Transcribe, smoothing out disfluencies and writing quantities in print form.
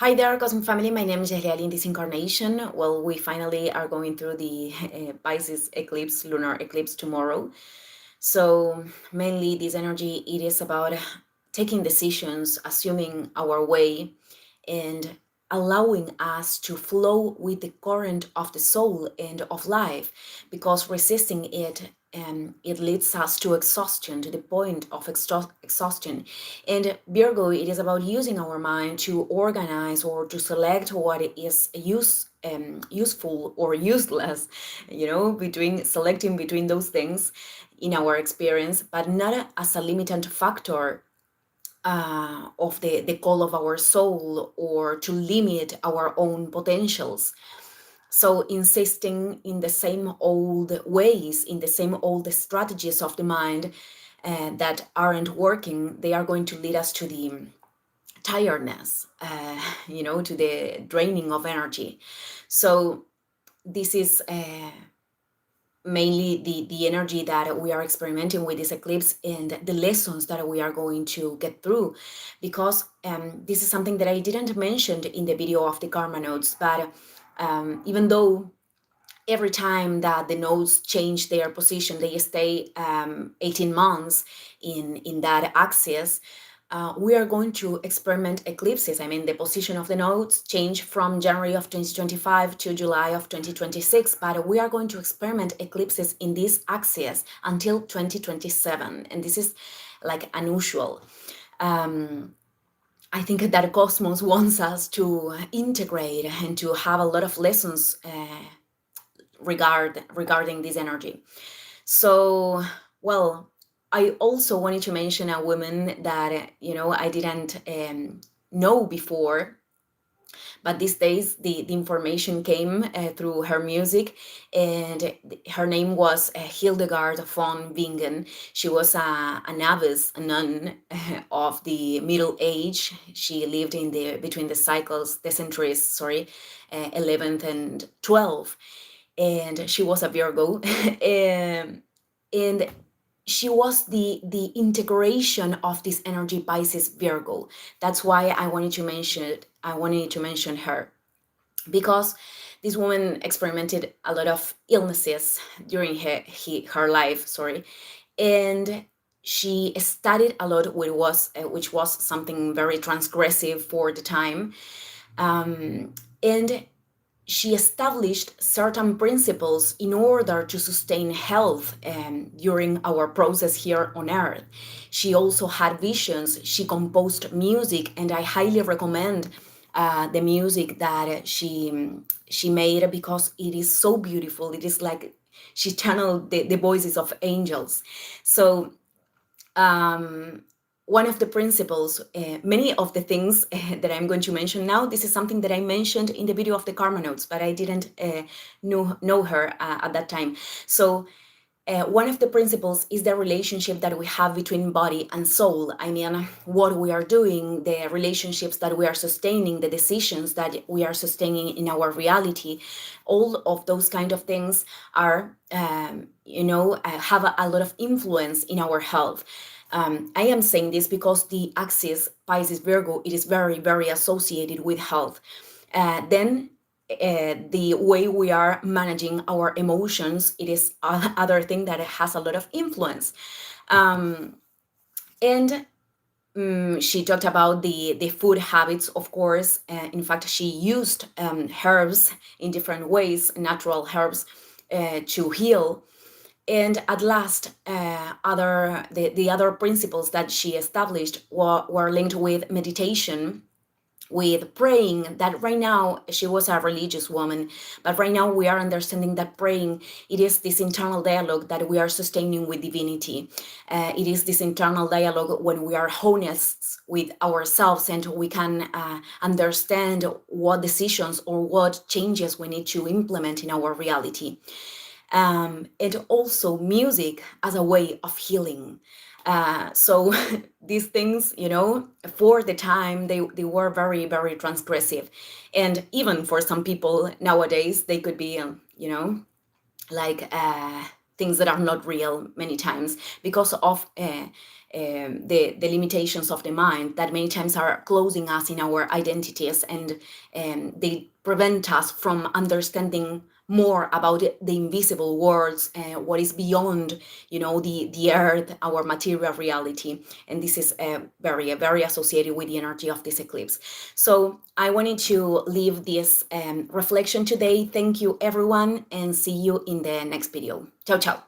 Hi there, Cosmic Family. My name is Yahliali in this incarnation. Well, we finally are going through the Pisces eclipse, lunar eclipse tomorrow. So, mainly, this energy, it is about taking decisions, assuming our way, and allowing us to flow with the current of the soul and of life, because resisting it it leads us to exhaustion, to the point of exhaustion. And Virgo, it is about using our mind to organize or to select what is useful or useless, between selecting between those things in our experience, but not as a limitant factor of the call of our soul or to limit our own potentials. So insisting in the same old ways, in the same old strategies of the mind that aren't working, they are going to lead us to the tiredness, to the draining of energy. So this is mainly the energy that we are experimenting with this eclipse and the lessons that we are going to get through, because this is something that I didn't mention in the video of the karma notes, but even though every time that the nodes change their position, they stay 18 months in that axis. We are going to experiment eclipses. I mean, the position of the nodes change from January of 2025 to July of 2026, but we are going to experiment eclipses in this axis until 2027. And this is like unusual. I think that Cosmos wants us to integrate and to have a lot of lessons regarding this energy. So, well, I also wanted to mention a woman that I didn't know before, but these days the information came through her music, and her name was Hildegard von Bingen. She was a novice, a nun of the Middle Age. She lived in the between the cycles, the centuries, sorry, 11th and 12th, and she was a Virgo. And she was the integration of this energy Pisces Virgo. That's why I wanted to mention it. I wanted to mention her because this woman experimented a lot of illnesses during her life. Sorry, and she studied a lot, which was something very transgressive for the time, and she established certain principles in order to sustain health during our process here on earth. She also had visions. She composed music, and I highly recommend the music that she made, because it is so beautiful. It is like she channeled the voices of angels. So one of the principles, many of the things that I'm going to mention now, this is something that I mentioned in the video of the karma notes, but I didn't know her at that time. So one of the principles is the relationship that we have between body and soul. I mean, what we are doing, the relationships that we are sustaining, the decisions that we are sustaining in our reality, all of those kind of things are, have a lot of influence in our health. I am saying this because the axis Pisces Virgo, it is very, very associated with health. Then the way we are managing our emotions, it is other thing that has a lot of influence. And she talked about the food habits, of course. In fact, she used herbs in different ways, natural herbs, to heal. And at last, the other principles that she established were linked with meditation, with praying. That right now, she was a religious woman, but right now we are understanding that praying, it is this internal dialogue that we are sustaining with divinity. It is this internal dialogue when we are honest with ourselves, and we can understand what decisions or what changes we need to implement in our reality. And also music as a way of healing. So these things, for the time, they were very, very transgressive. And even for some people nowadays, they could be, like things that are not real many times, because of the limitations of the mind that many times are closing us in our identities, and they prevent us from understanding more about the invisible worlds, what is beyond, the earth, our material reality. And this is very associated with the energy of this eclipse. So I wanted to leave this reflection today. Thank you, everyone, and see you in the next video. Ciao, ciao.